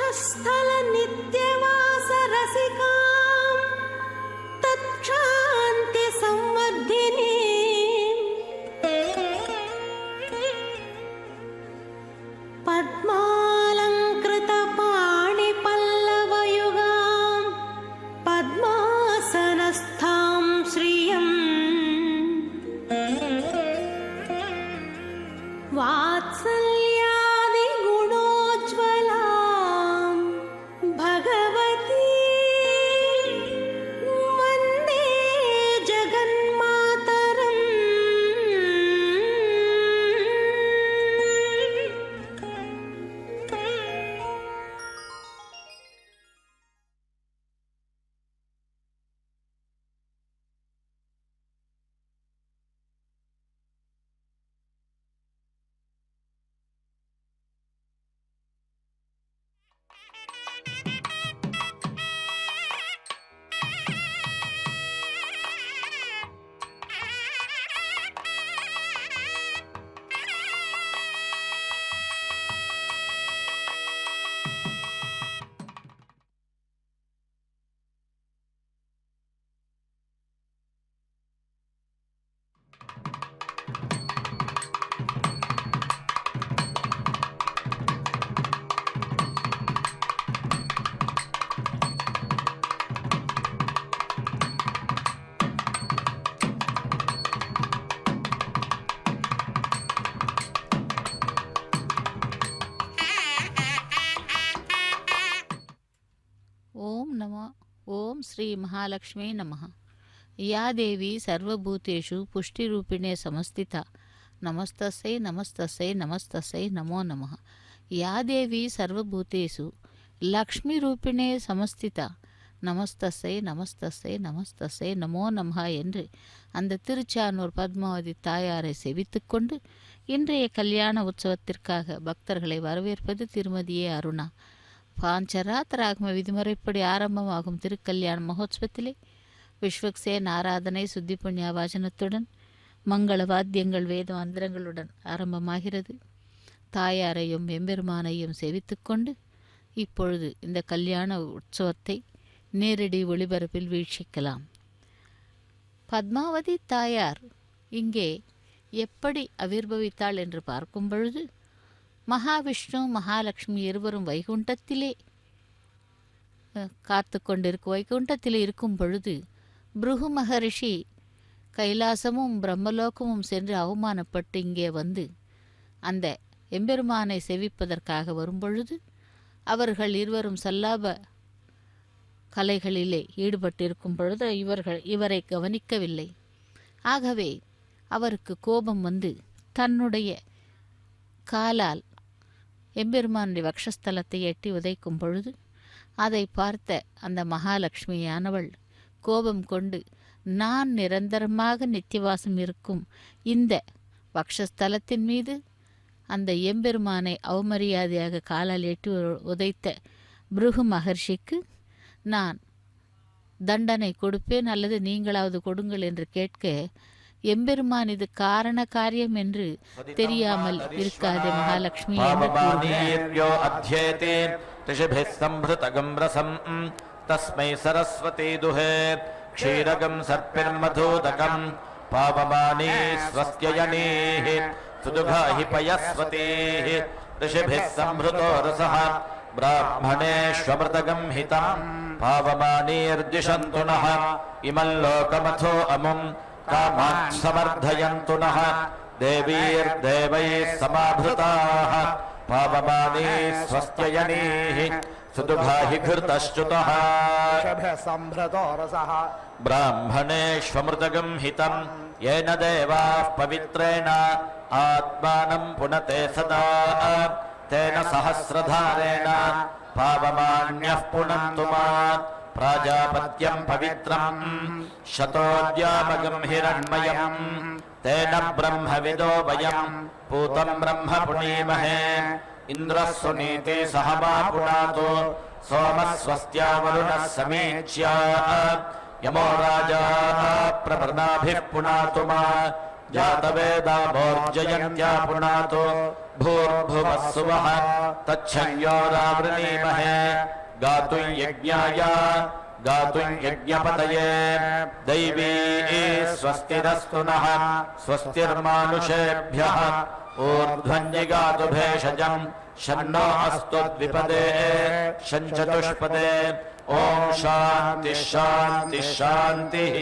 वक्षस्थल नित्यवास रसिकां तत्क्षान्ति संवर्धिनी पद्मालंकृत पाणि पल्लवयुगां पद्मासनस्थां श्रियं वात्सल्यादि गुणोज्ज्वलां भगवती वन्दे जगन्मातरम्। ओम नमः ओम श्री महालक्ष्मी नमः। या देवी सर्वभूतेषु पुष्टिरूपिणे समस्थिता नमस्तस्यै नमस्तस्यै नमस्तस्यै नमो नमः। या देवी सर्वभूतेषु लक्ष्मीरूपिणे समस्थिता நமஸ்தஸ்ஸை நமஸ்தஸ்ஸை நமஸ்தஸ்ஸை நமோ நமஹ என்று அந்த திருச்சானூர் பத்மாவதி தாயாரை செவித்துக்கொண்டு இன்றைய கல்யாண உற்சவத்திற்காக பக்தர்களை வரவேற்பது திருமதியே அருணா. பாஞ்சராத்திராகம விதிமுறைப்படி ஆரம்பமாகும் திருக்கல்யாண மகோத்சவத்திலே விஸ்வக்சேன் ஆராதனை சுத்தி புண்ணிய வாசனத்துடன் மங்கள வாத்தியங்கள் வேத மந்திரங்களுடன் ஆரம்பமாகிறது. தாயாரையும் எம்பெருமானையும் செவித்துக்கொண்டு இப்பொழுது இந்த கல்யாண உற்சவத்தை நேரடி ஒளிபரப்பில் வீட்சிக்கலாம். பத்மாவதி தாயார் இங்கே எப்படி ஆவிர்பவித்தாள் என்று பார்க்கும் பொழுது மகாவிஷ்ணு மகாலட்சுமி இருவரும் வைகுண்டத்திலே வைகுண்டத்திலே இருக்கும் பொழுது பிருகு மகரிஷி கைலாசமும் பிரம்மலோகமும் சென்று அவமானப்பட்டு இங்கே வந்து அந்த எம்பெருமானை செவிப்பதற்காக வரும்பொழுது அவர்கள் இருவரும் சல்லாப கலைகளிலே ஈடுபட்டிருக்கும் பொழுது இவரை கவனிக்கவில்லை. ஆகவே அவருக்கு கோபம் வந்து தன்னுடைய காலால் எம்பெருமானுடைய வக்ஷஸ்தலத்தை எட்டி உதைக்கும் பொழுது அதை பார்த்த அந்த மகாலட்சுமியானவள் கோபம் கொண்டு நான் நிரந்தரமாக நித்தியவாசம் இருக்கும் இந்த வக்ஷஸ்தலத்தின் மீது அந்த எம்பெருமானை அவமரியாதையாக காலால் எட்டி உதைத்த பிருகு மகர்ஷிக்கு நான் தண்டனை கொடுப்பேன் அல்லது நீங்களாவது கொடுங்கள் என்று கேட்க எம்பெருமான் இது காரண காரியம் என்று தெரியாமல் இருக்காது மகாலட்சுமி தஸ்மை சரஸ்வதி துஹே க்ஷீரகம் சர்ப்பிர்மதூதகம் பாவமானி ஸ்வஸ்த்யயனீஹி சுதுகாஹி பயஸ்வதீஹ ரிஷிபிः சம்ப்ருதோ ரசः ब्राह्मणेष्वमृतगं हितं पावमानीर्दिशन्तु नः इमं लोकमथो अमुं कामान् समर्थयन्तु नः देवीर्देवैः समाभृताः पावमानी स्वस्त्ययनीः सुदुघाहि घृतश्च्युतः ब्राह्मणेष्वमृतगं हितं येन देवाः पवित्रेण आत्मानं पुनते सदा तेन सहस्रधारेण पावमान्यः पुनन्तु मात् प्राजापत्यं पवित्रं शतोद्यामगं हिरण्मयं तेन ब्रह्मविदो वयं पूतं ब्रह्म पुनीमहे इन्द्रः सुनीते सह मा पुनातु सोमः स्वस्त्यावरुणः समीच्य यमो राजा प्रभृनाभिः पुनातु मा जातवेदा भोर्जयन्त्या पुनातु भूर्भुवः सुवः तच्छयोरावृणीमहे गातुं यज्ञाय गातुं यज्ञपतये दैवी स्वस्तिरस्तु नः स्वस्तिर्मानुषेभ्यः ऊर्ध्वन्यगातु भेषजम् शन्नो अस्तु द्विपदे शञ्चतुष्पदे ॐ शान्ति शान्ति शान्तिः।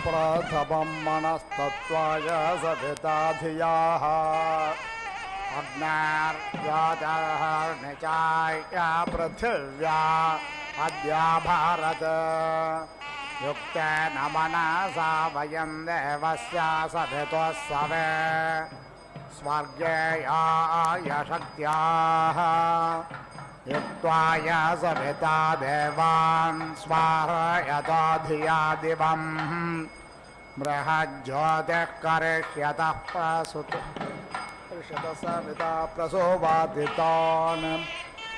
प्रथमं मनस्तत्त्वाय सविता धियाः अग्न्यार्याचर्निचाय पृथिव्या अद्या भारत युक्तेन मनसा वयं देवस्य सवितुः सवे स्वर्गे याय शक्त्याः युक्त्वाय सविता देवान् स्वाहयतो धिया दिवम् बृहज्योतिः करिष्यतः सविता प्रसोवादितान्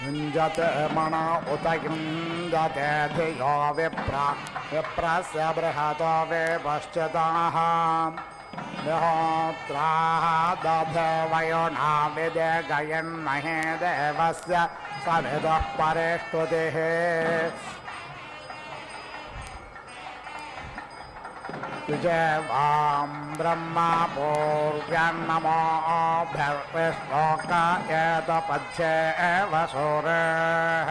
युञ्जते मन उत युञ्जते धियो विप्रस्य बृहतो विपश्चिताः विहोत्राः दधे वयुना विदेगयन्महे देवस्य सवितुः परिष्टुतिः वां ब्रह्मा पूर्व्यन्नमोऽभ्यर्विश्लोकायतपथ्ये एव सूरेः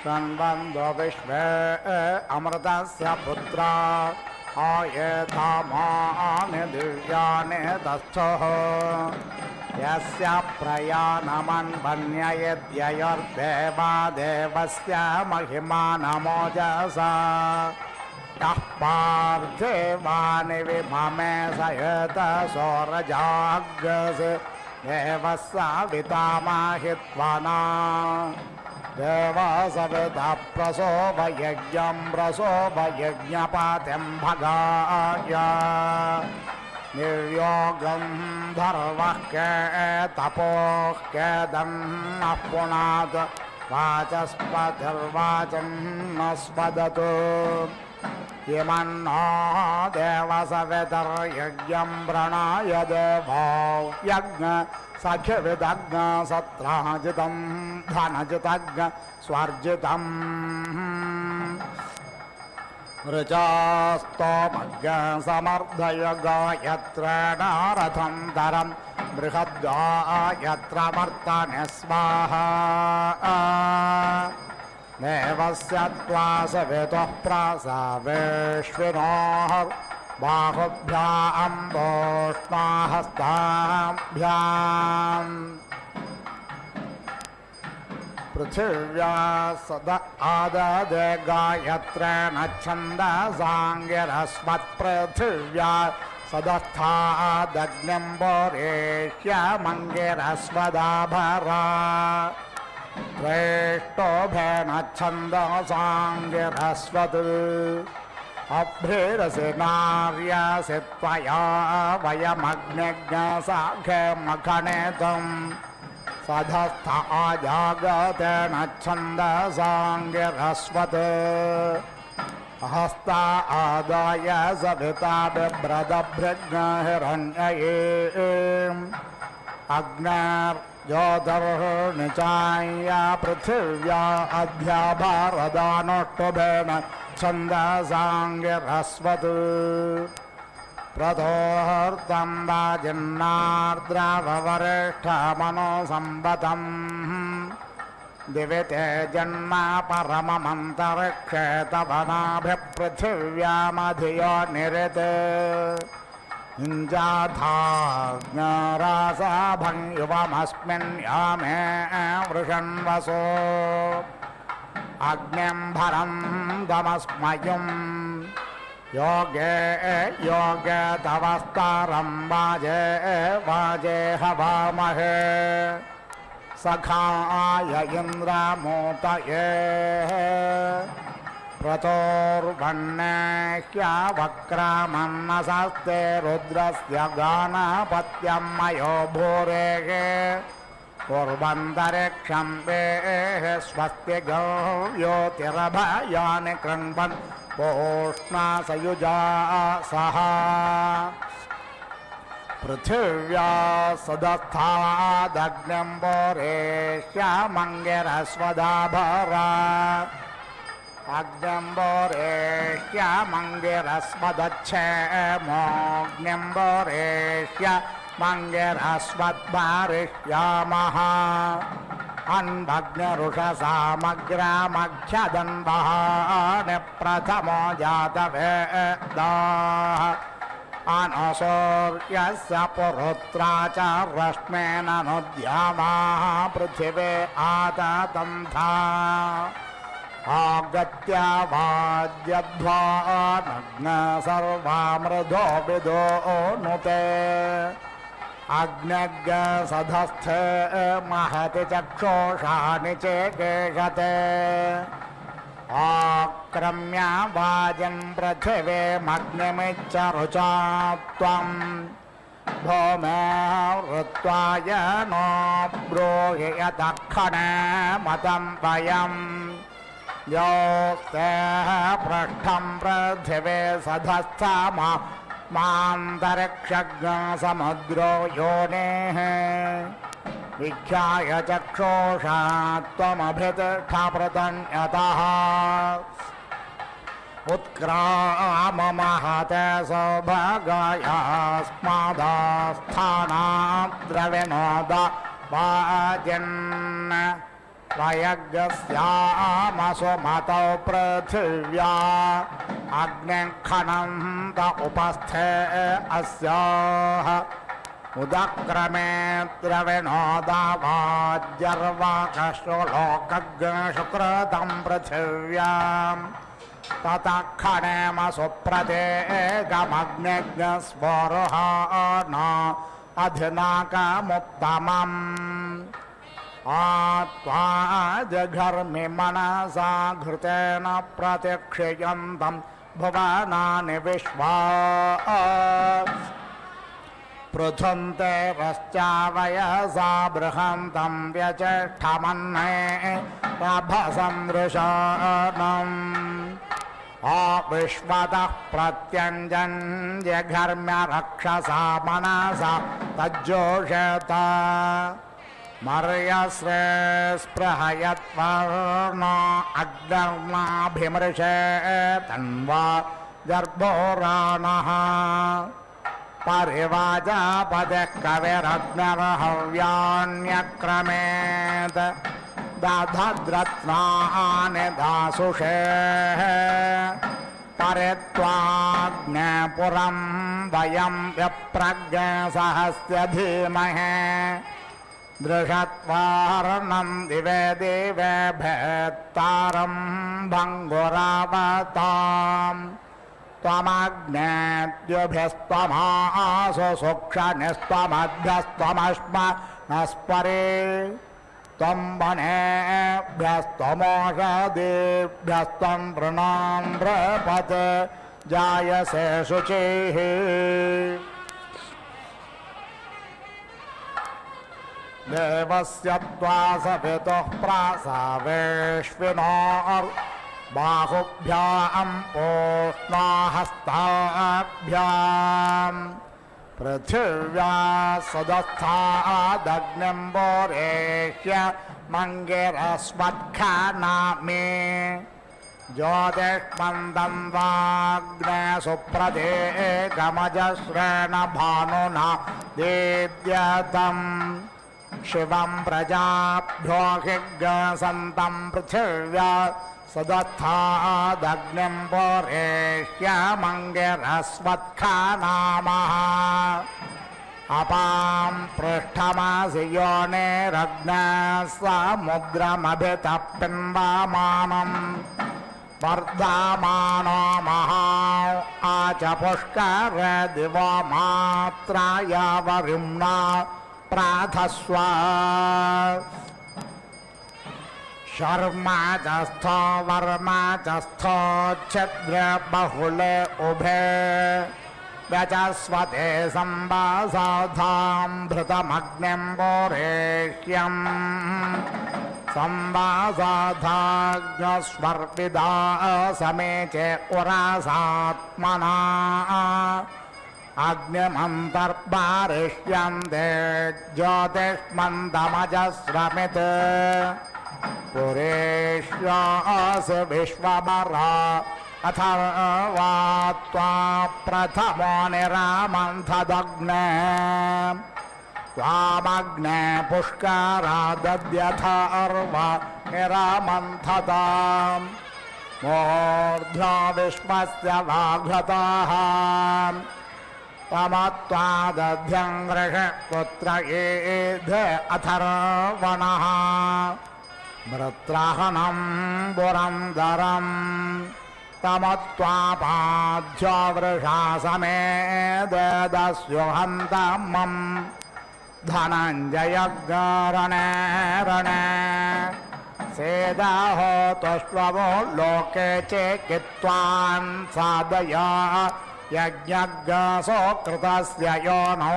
शन्वन्दो विश्वे अमृतस्य पुत्रा आयेधामानि दिव्यानि तस्थुः यस्य प्रयाणमन्वन्ययद्ययोर्देवा देवस्य महिमानमोजसा यः पार्थिवानि विममे सयत सौरजाग्रसे देवः सवितामाहित्वना देवा सविता प्रसोभयज्ञं प्रसोभयज्ञपातिं भगाय निर्योगं धर्वः के तपोः केदन्नः पुनात् वाचस्पतिर्वाचं न स्पदतु इमन्नो देवसवितर्यज्ञं प्रणाय देवो यज्ञ सखिविदग्न सत्राजितं धनजितज्ञ स्वर्जितम् ऋचास्तोमज्ञ समर्धय गायत्रेण रथं तरं बृहद्गायत्र वर्तने स्वाहा देवस्य त्वा सवितुः प्रासावेश्विनोः बाहुभ्याम् वोष्णाहस्ताभ्याम् पृथिव्या सद आददे गायत्रेण छन्दसाङ्गिरस्मत्पृथिव्या सदस्थादग्निम्बोरेष्यमङ्गिरस्वदाभरा प्रेष्टोभेन छन्दसाङ्गिरस्वत् अभ्रेरसि नार्यसि त्वया वयमग्निज्ञसाघमखनेतम् सधस्थ आजागतेन छन्दसाङ्गिरस्वत् हस्ता आदाय सविता बिभ्रदभृग्नहिरण्यये अग्निर्ज्योतिर्निचाय पृथिव्या अद्या भारदानुष्टुभेन छन्दसाङ्गिरस्वत् प्रथोहर्तं वाजिन्नार्द्राववरिष्ठमनोसम्बतम् दिवि ते जन्म परममन्तरिक्षे तवनाभिपृथिव्यामधियो निरिते इञ्जाधाज्ञरासाभं युवमस्मिन् यामे वृषन्वसो अग्निम्भरं दमस्मयुं योगे योगे तवस्तारं वाजे वाजे हवामहे सखाय इन्द्रमूतये प्रतोर्वण्यवक्रामन्नसस्ते रुद्रस्य गानपत्यं मयो भूरेः पूर्वन्तरिक्षं वेः स्वस्ति ज्योतिरभयानि कृण्वन् पोष्णासयुजा सह पृथिव्या सदस्थादग्न्यम्बोरेष्यामङ्गिरस्वदाभरा अग्न्यम्बोरेष्यामङ्गिरस्वदच्छेमोऽग्न्यम्बोरेष्य मङ्गिरस्वद्भारिष्यामः अन्वग्निरुषसामग्रामख्यदन्वहानि प्रथमो जातवेदाः अनसूर्यस्य पुरुत्रा च रश्मेन नुद्यामाः पृथिवे आततन्था आगत्य वाद्यध्वा नग्न सर्वामृधो विदो नुते अग्न्यग् सधस्थे महति चक्षुषानि चेकेशते आक्रम्य वाजन् पृथिवीमग्निमिच्छरुचा त्वं भौमे ऋत्वाय नो ब्रूहि यतक्षणे मतं वयं योस्ते पृष्ठं पृथिवी सधस्थमा मान्तरिक्षसमुद्रो योनेः विख्याय चक्षुषा त्वमभितिष्ठपृतन्यतः उत्क्राममहते सौभागायास्मादास्थानाद्रविनोद वाजिन् प्रयज्ञस्यामसुमतौ पृथिव्या अग्निखनन्त उपस्थे अस्याः उदक्रमे द्रविणोदावाज्यर्वाकश्लोकज्ञशुक्रतं पृथिव्यां ततः खनेम सुप्रदेगमग्निज्ञस्वरुहान अधिनाकमुत्तमम् आत्वाजघर्मि मनसा घृतेन प्रतिक्षयन्तं भुवनानि विश्वा पृथन्ते पश्चावयसा बृहन्तं व्यचेष्ठमन्ये प्रभसन्दृशानम् विश्वतः प्रत्यञ्जन्यघर्म्य रक्षसा मनसा तज्जोषत मर्यस्रे स्पृहयत्वर्णो अग्निर्नाभिमृशे तन्वा गर्भोराणः परिवाजापदः कविरग्निर्हव्यान्यक्रमेत् दधद्रत्नानि दासुषे परित्वाग्नेपुरं वयं व्यप्रज्ञसहस्य धीमहे दृशत्वार्णं दिवे दिवे भेत्तारं भङ्गुरावताम् त्वमग्नेद्युभिस्त्वमासु सूक्ष्मनिस्त्वमद्भ्यस्त्वमश्मनस्परे त्वं वनेभ्यस्त्वमोषधेभ्यस्त्वं वृणां नृपत् जायसे शुचिः देवस्य त्वा सवितुः प्रासावेश्विनोर् बाहुभ्यां पोष्णाहस्ताभ्यां पृथिव्या सदस्थादग्निम्बोरेष्य मङ्गिरस्वत्खानामि ज्योतिष्मन्दं वाग्ने सुप्रदेगमजस्रेण भानुना दीप्यतम् शिवं प्रजाभ्यो हिग्सन्तं पृथिव्या सदस्थादग्निम्बोरेष्य मङ्गिरस्वत्खानामः अपां पृष्ठमासि योनिरग्नः समुद्रमभितः पिन्वामानम् वर्धमानो महा आच पुष्कर दिवो मात्राय वरुम्ना प्राथस्व शर्मा च स्थो वर्मा च स्थो छिद्र बहुले उभे व्यचस्वते संवासाधामृतमग्निं बोरेह्यम् संवासाधाज्ञस्वर्विदा समेचे उरासात्मना अग्निमन्तर्बारिष्यन्ते ज्योतिष्मन्तमजस्रमित् पुरेष्यास विश्वभरा अथर्वा त्वा प्रथमो निरामन्थदग्ने त्वामग्ने पुष्करादद्यथर्वा निरामन्थताम् मूर्ध्वा विश्वस्य वाघ्रताः तमत्वादध्यङ्ग्रह पुत्र एध अथर्वणः वृत्राहनं पुरन्दरम् तमत्वापाध्यो वृषा समेदस्युहन्तमम् धनञ्जयज्ञरणे रणे सेदाहो तुष्वो लोके चेकित्वान् साधय यज्ञसोकृतस्य योनो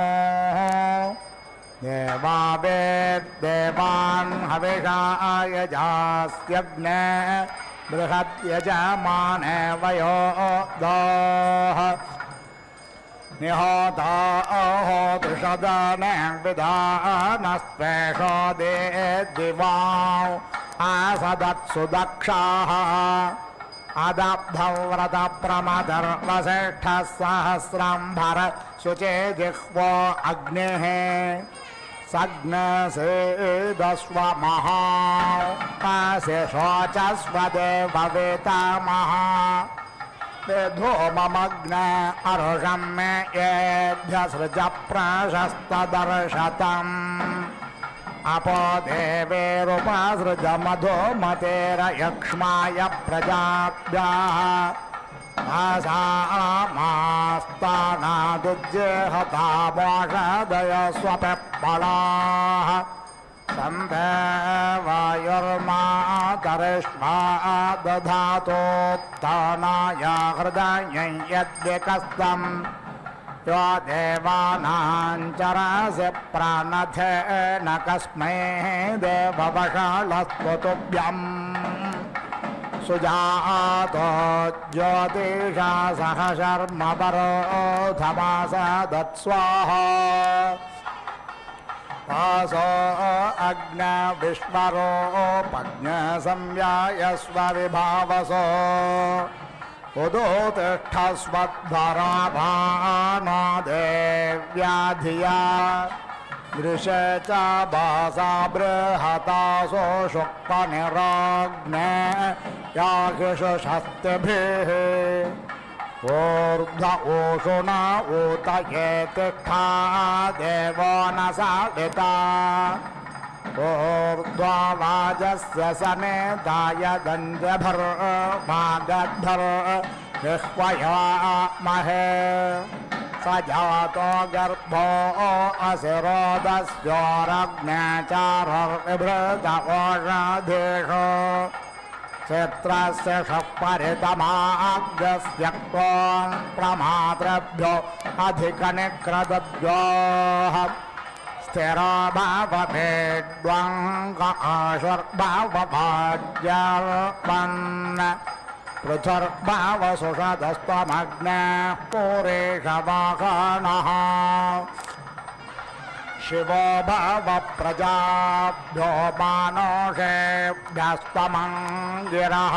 देवान् हविषाय जास्यग्ने बृहद्यजमाने वयो दोः निहोता अहोदृषदने विधानस्त्वेषो दे दिवा आसदत्सु दक्षाः अदब्धव्रतप्रमदर्वसिष्ठः सहस्रम्भर शुचे जिह्वो अग्निः सग्नसेदस्व महा आस्य शोचस्व देववेतामः धूममग्न अरुषं मे येभ्यसृज प्रशस्तदर्शतम् अपो देवेरुपसृज मधुमतेरयक्ष्माय प्रजाभ्यः आसामास्तानादुज्जेहतामोषदय स्वपिप्पलाः सन्देवायुर्मातरिष्मा दधातोत्थानाय हृदयं यद्विकस्तम् यो देवानाञ्चरसि प्राणथेन कस्मै देववशालस्तु तुभ्यम् सुजातो ज्योतिषा सह शर्म परोधमास दत्स्वाहा वासो अग्न विश्वरोपज्ञ संव्यायस्व विभावसो उदोतिष्ठस्वद्भराभानो देव्याधिया दृशे च भासा बृहतासो शुक्पनिराग्ने याहिषु शस्तिभिः ऊर्ध्व ऊषुण ऊतये तिष्ठा देवो न साविता ऊर्ध्वा वाजस्य समेताय दञ्जभर्मागद्धर् विह्वयामहे स जातो गर्भो असिरोदस्योरग्ने चारुर्विभृत ओषधीषु क्षेत्रस्य परितमाग्रस्य त्वं प्रमातृभ्यो अधिकनिक्रदद्योः स्थिरो भवभेद्वङ्ग आशुर्भवभाज्यर्पन् पृथुर्भवसुषदस्त्वमग्नेः पुरेशवाहनः शिवो भव प्रजाभ्यो मानोषेभ्यस्त्वमङ्गिरः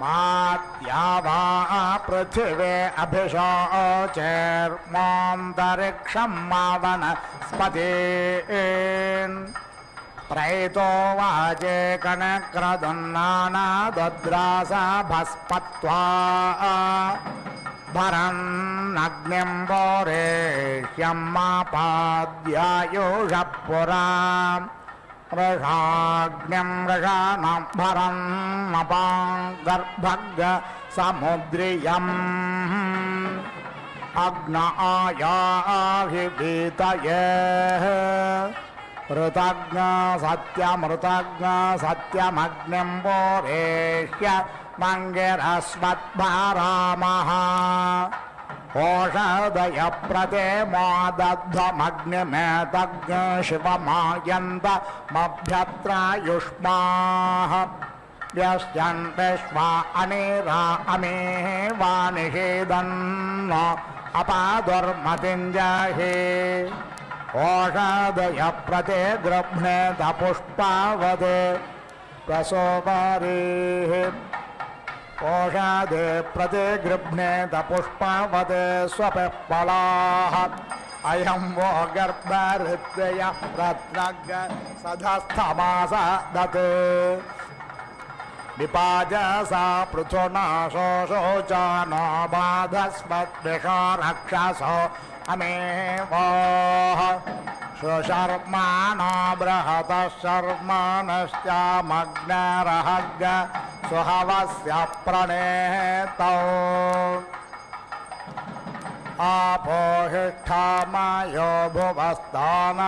मात्यावा पृथिवे अभिशोचेर्मोऽन्तरिक्षं मा वनस्पतीन् प्रैतो वाचे कनक्रदुन्नानादद्रास भस्पत्वा भरन्नग्निं वोरेष्यम्मापाद्यायुषः पुरा वृषाग्निं वृषानं भरन्नपाङ्गर्भग समुद्रियम् अग्न आयाहि वीतये ऋतज्ञ सत्यमग्निं वोरेष्य मङ्गिरस्मद्भारामः ओषधय प्रते मोदध्वमग्निमेतज्ञ शिवमायन्तमभ्यत्रायुष्माः व्यस्यन् विश्वा अनिरा अमेवा निषेदन् अपादुर्मतिञ्जहि ओषधय प्रते गृह्णेत पुष्पावत् प्रसोपरिः ओषधे प्रति गृह्णेत पुष्पावत् स्वपिप्पलाः अयं वो गर्भऋत्वयः रत्नग सधस्थमासदत् विपाजसा पृथुनाशोषो च नो बाधस्मद्विषो रक्षसो अमेवोः सुशर्माणो बृहतः शर्माणश्चामग्नरहग सुहवस्य प्रणेतौ आपोहिष्ठामयो भुवस्तान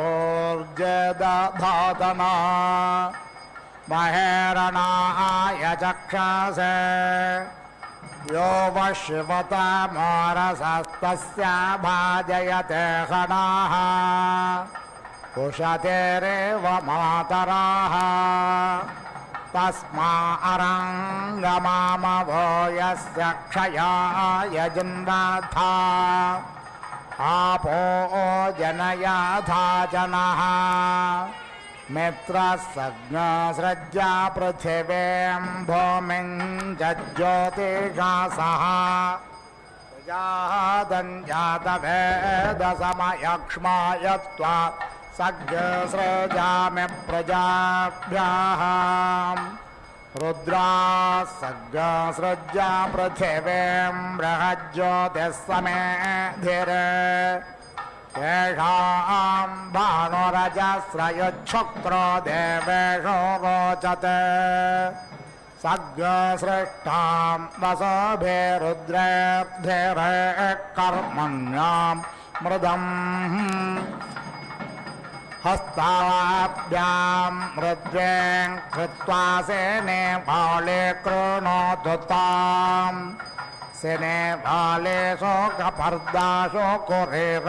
ऊर्जेदधातना महेरणाय चक्षसे यो वशिवतमोरसस्तस्य भाजयते खणाः कुशतेरेव मातराः तस्मा अरङ्गमामवो यस्य क्षयाय जिन्वथा आपो जनयाथा जनः मित्रसज्ञसृज्या पृथिवीं भूमिं ज्योतिषासः प्रजादञ्जातवेदसमयक्ष्मायत्वा सज्ञसृजामि प्रजाभ्यः रुद्रासज्ञसृज्या पृथिवीं बृहज्योतिस्समेधिरे तेषां भानुरजस्रयुच्छुक्रो देवेषु रोचते सज्ञसृष्टां वसुभिरुद्रेभिः कर्मण्यां मृदम् हस्ताभ्यां मृद्वें कृत्वा सेने बाले कृणोतु ताम् सेने बाले शोकपर्दाशो कुरेरासौपसा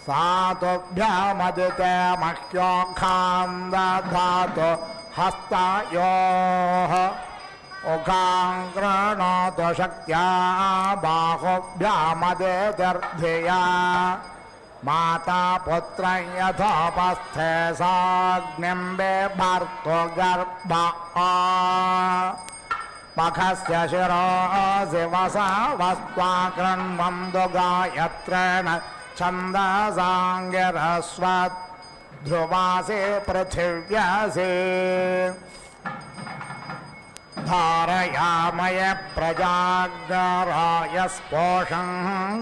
सातुभ्यामदिते मह्योखां दधातु हस्तायोः उखां कृणोतु शक्त्या बाहुभ्यामदितिर्धिया माता पुत्रं यथोपस्थे साग्निं बिभर्तु गर्भा मखस्य शिरो शिवसा वस्त्वा कृण्वन्तु गायत्रेण छन्दसाङ्गिरस्वत् ध्रुवासि पृथिव्यासि धारयामय प्रजाग्राय स्पोषं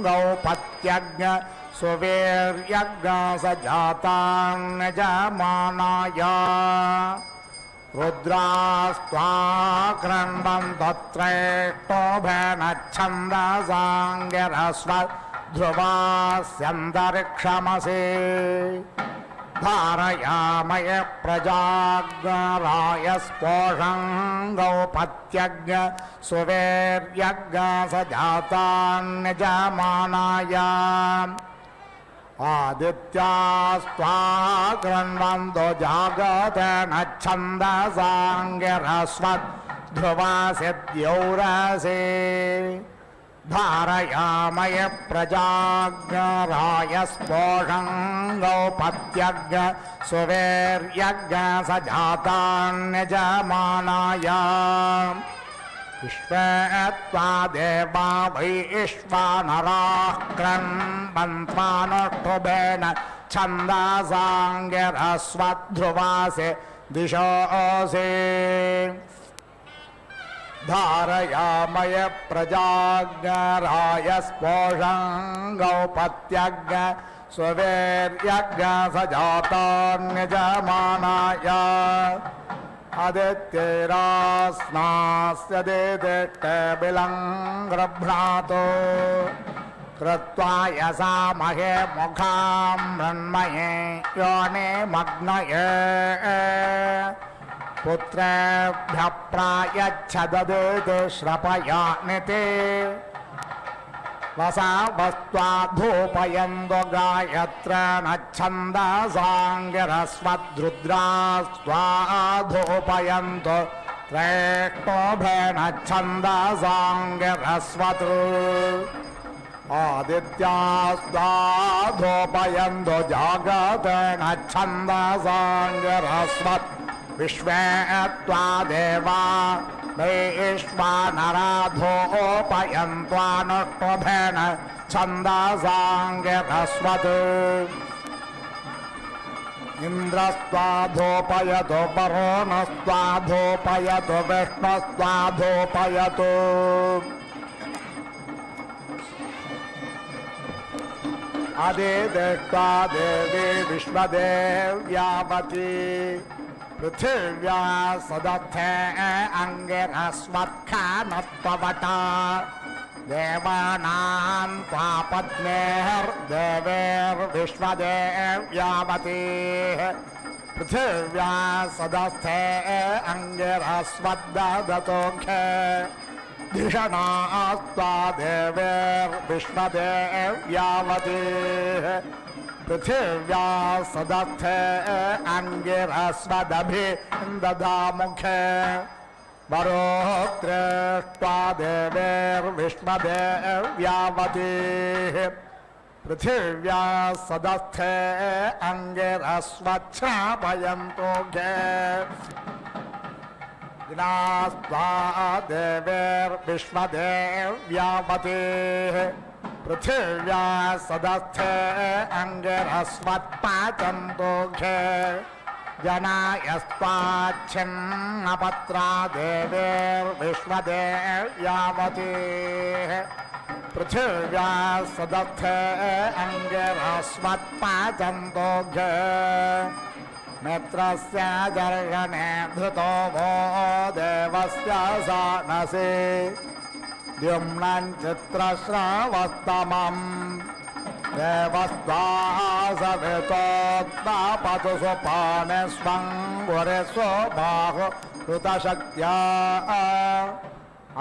गौपत्यज्ञ सुवीर्यज्ञ सजातान्यजमानाय रुद्रास्त्वा क्रण्वन्तत्रैष्टोभेनच्छन्दसाङ्गिरस्वत् ध्रुवास्यन्तरिक्षमसि धारयामय प्रजाग्राय स्पोषं गौपत्यज्ञ सुवीर्यज्ञ सजातान्यजमानाय आदित्यास्त्वा कृण्वन्तो जागतेन छन्दसाङ्गिरस्वत् ध्रुवासिद्यौरसि धारयामय प्रजाग्राय स्पोषं गौपत्यज्ञ सुवीर्यज्ञ सजातान्यजमानाय विश्वेत्वा देवा वैश्वानराः क्रन्वन्त्वानुष्ठुभेन छन्दासाङ्गिरस्वध्रुवासे दिशोऽसि धारयामय प्रजाज्ञराय स्पोषं गौपत्यज्ञ सुवीर्यज्ञ सजातान्यजमानाय आदित्यैरास्नास्य देदिष्टे बिलं गृभ्रातो कृत्वा यसामहे मुखां मृण्मये योने मग्नये पुत्रेभ्यः प्रायच्छददेति श्रपयानिति वसावस्त्वाधूपयन्तो गायत्रेण छन्दासाङ्गिरस्वद्रुद्रास्त्वाधूपयन्तो त्रेष्टोभेन छन्दासाङ्गिरस्वत् आदित्यास्त्वाधूपयन्तो जागतेन छन्दासाङ्गिरस्वत् विश्वे त्वा देवा वैश्वानराधोपयन्त्वानुष्टुभेन छन्दासाङ्गिरस्वत् इन्द्रस्त्वाधूपयतु वरुणस्त्वाधूपयतु विष्णुस्त्वाधूपयतु आदिदेष्टा देवी विश्वदेव्यावती पृथिव्या सदस्थे अङ्गिरस्वत्खानत्ववता देवानां त्वा पत्नेर्देवेर्विश्वदेव्यावती पृथिव्या सदस्थे अङ्गिरस्वद्ददतोऽखे धिषणास्त्वा देवेर्विश्वदेव्यावती पृथिव्या सदस्थे अङ्गिरस्वदभिन्दधामुखे वरोत्रेष्ट्वा देवेर्विश्वदेव्यावती पृथिव्या सदस्थे अङ्गिरस्वच्छ्रापयन्तोऽखे दिनास्त्वा देवेर्विश्वदेव्यावती पृथिव्या सदस्थे अङ्गिरस्वत्पाचन्तोऽखे जनायस्त्वाच्छिन्नपत्रा देवेर्विश्वदेव्यावती पृथिव्या सदस्थे अङ्गिरस्वत्पाचन्तोऽखे मित्रस्य जर्गणे धृतो वो देवस्य सानसे द्युम्नं चित्रश्रावस्तमम् देवस्त्वा सवितोत्तापतु सोपाने स्वं गुरे स्वबाहु कृतशक्त्या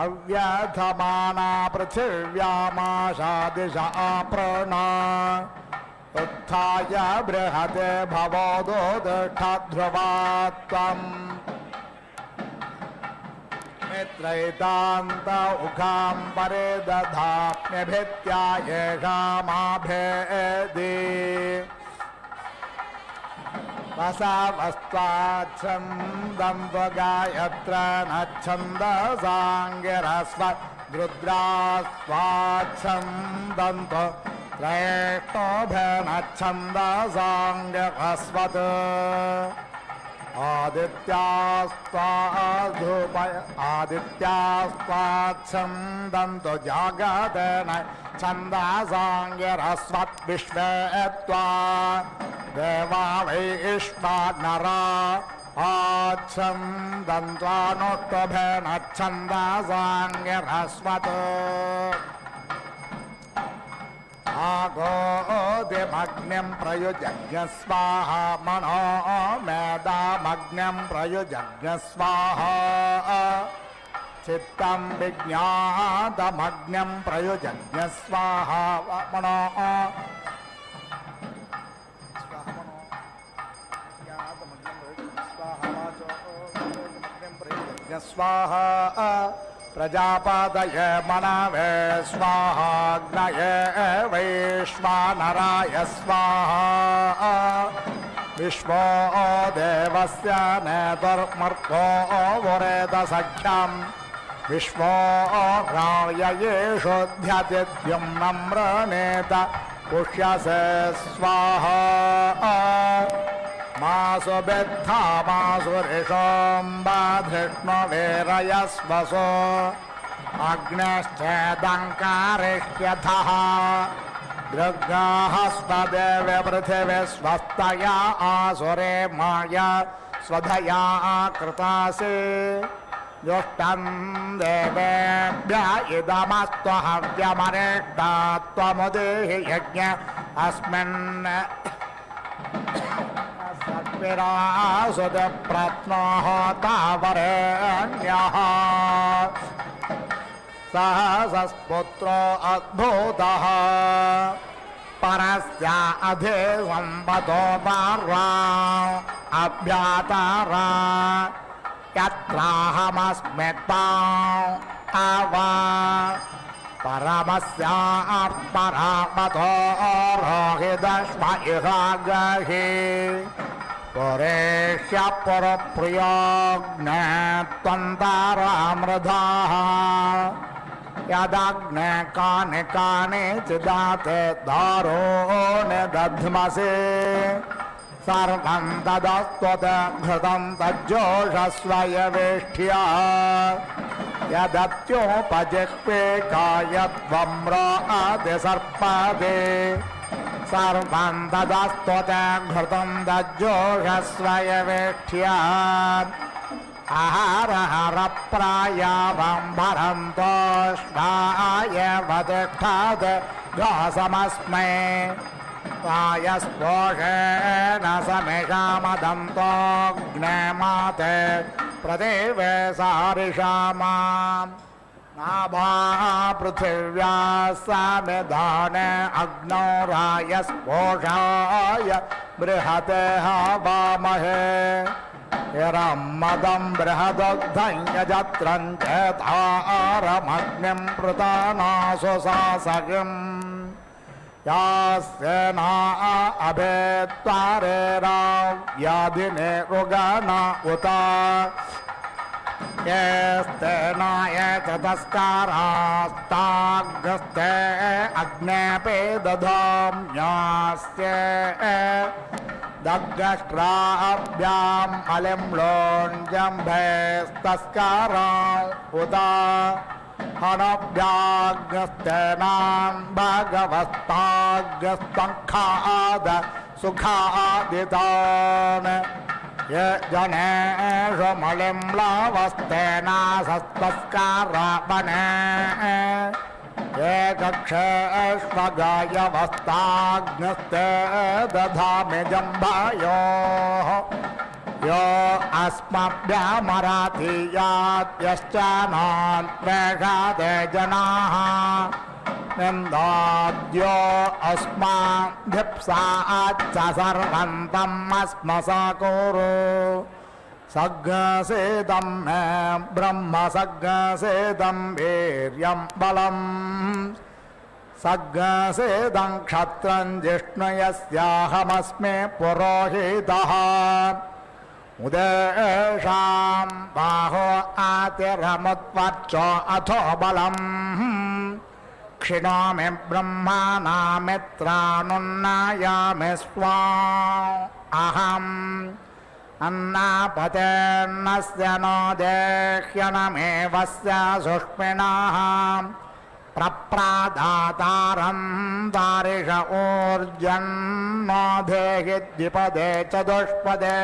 अव्यथमाना पृथिव्यामाशा दिशा प्रणा उत्थाय बृहते भवोदोदष्टध्रुवात्वम् मित्रैतान्त उखां परे दधाम्यभित्या येषामाभेदि वसावस्त्वाच्छन्दं त्वगायत्र न छन्दसाङ्गिरस्वद्रुद्रास्त्वाच्छन्दं त्रेष्टोभेन छन्दसाङ्गिरस्वत् आदित्यास्त्वाच्छन्दन्तो जागतेन छन्दसाङ्गिरस्वत् विश्वे त्वा देवा वैश्वानरा आच्छन्दन्त्वानुष्टुभेन छन्दसाङ्गिरस्वत् आगोदिमग्निं प्रयुजज्ञ स्वाहा मनो मेदामग्निं प्रयुजज्ञ स्वाहा चित्तं विज्ञातमग्निं प्रयुजज्ञ स्वाहा मनो स्वाहा प्रजापतये मनवे स्वाहाग्नये वैश्वानराय स्वाहा विश्वो देवस्य नेतुर्मर्तो वरेदसख्यं विश्वो राययेषु ध्यतिद्युम्नं मृणेत पुष्यसे स्वाहा मासु बिद्धा मासु ऋषोऽम्बाधिष्णुवीरयस्वसो अग्निश्चेदङ्कारिष्यथः दृग्गाः स्वदेवे पृथिवी स्वस्तया आसुरे माया स्वधया कृतासि जुष्टं देवेभ्य इदमस्तु हव्यमरिष्टा त्वमुदेहि यज्ञ अस्मिन् सत्विरासुदप्रत्नोः तावरेण्यः सहसस्पुत्रो अद्भुतः परस्या अधि सम्पतो पार्वा अभ्यातारा यत्राहमस्मिता आवा परमस्या परामतो रोहिदश्म इहागहि पुरेष्य पुरप्रियोऽग्ने त्वन्तारामृधाः यदग्ने कानि कानि चिदाते दारो निदध्मसि सर्वं तदस्त्वत घृतं तज्जोषस्वयवेष्ट्या यदत्योपजिह्वे कायत्वम्राति सर्पदे सर्वं तदस्त्वत घृतं तज्जोषस्वयवेष्ट्या आहारहरप्रायावं भरन्तोष्वाय वतिष्ठत् घोषमस्मै वायस्पोषेण समिषामदन्तोऽग्नेमाते प्रदेवे सारिषामा नाभा पृथिव्या समिधाने अग्नौ रायस्पोषाय बृहते हवामहे इरं मदं बृहदग्धं यजत्रं चेतारमग्निं पृतानासु सासगिम् यास्येना अभेत्वारेराव्याधिने रुगाना उता येस्तेनाय च तस्कारास्ताग्रस्ते अग्नेऽपि दधाम्यास्ये दग्गष्ट्राभ्याम् अलिं लोञ्जम्भेस्तस्कारा उता हनव्याग्रस्तेनां भगवस्ताग्रस्तङ्खाद सुखादितान् ये जनेषु मलिं लावस्तेनासस्तस्कारावने ये कक्षेष्वगायवस्ताग्नस्ते दधामि जम्भायोः यो अस्मभ्यमराधीयात् नान्त्वेषादे जनाः निन्दाद्यो अस्माभिप्साच्च सर्वं तम् अस्मसाकुरु सग्गसेदं मे ब्रह्म सग्गसेदं वीर्यं बलम् सग्गसेदं क्षत्रं जिष्णुयस्याहमस्मि पुरोहितः उदेशां बाहो आतिरमुत्वर्चो अथो बलम् क्षिणोमि ब्रह्माणामित्रानुन्नायामि स्वा अहम् अन्नापतेर्नस्य नो देह्यनमेवस्य सुष्मिणः प्रप्रादातारं दारिष ऊर्जन्नो देहि द्विपदे चतुष्पदे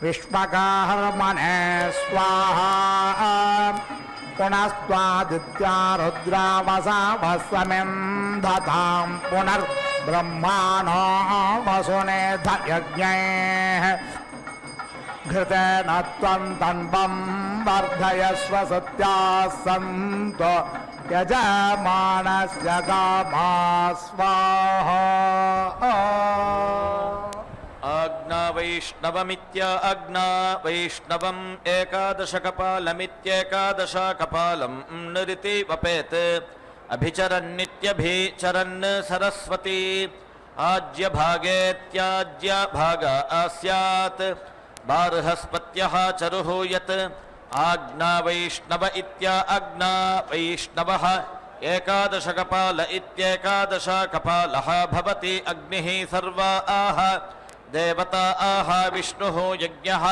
विश्वकर्मणे स्वाहा पुनस्त्वादित्या रुद्रावसा वसमिं दधां पुनर्ब्रह्माणो वसुनेध यज्ञैः घृतेन त्वं तन्वं वर्धयस्व सत्याः सन्तो यजमानस्य कामा स्वाहा आज्ञा वैष्णवमित्य आज्ञा वैष्णवम् एकादशकपालमित्येकादशकपालं नृति वपेत् अभिचरन्नित्यभिचरन् सरस्वती आज्यभागे त्याज्यभाग स्यात् बार्हस्पत्यः चरुः यत् आज्ञा वैष्णव इत्य आज्ञा वैष्णवः एकादश कपाल इत्येकादश कपालः भवति अग्निः सर्वा आह देवता आह विष्णुः यज्ञः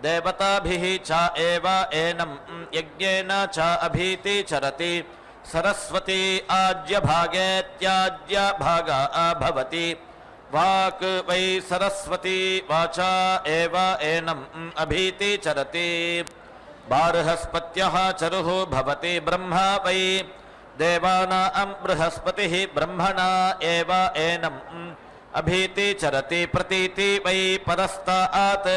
देवताभिः च एव एनं यज्ञेन च अभीति चरति सरस्वती आज्यभागे त्याज्यभागा भवति वाक् वै सरस्वती वाचा एव एनम् अभीति चरति बार्हस्पत्यः चरुः भवति ब्रह्मा वै देवानां बृहस्पतिः ब्रह्मणा एव एनम् अभीति चरति प्रतीति वै परस्तात्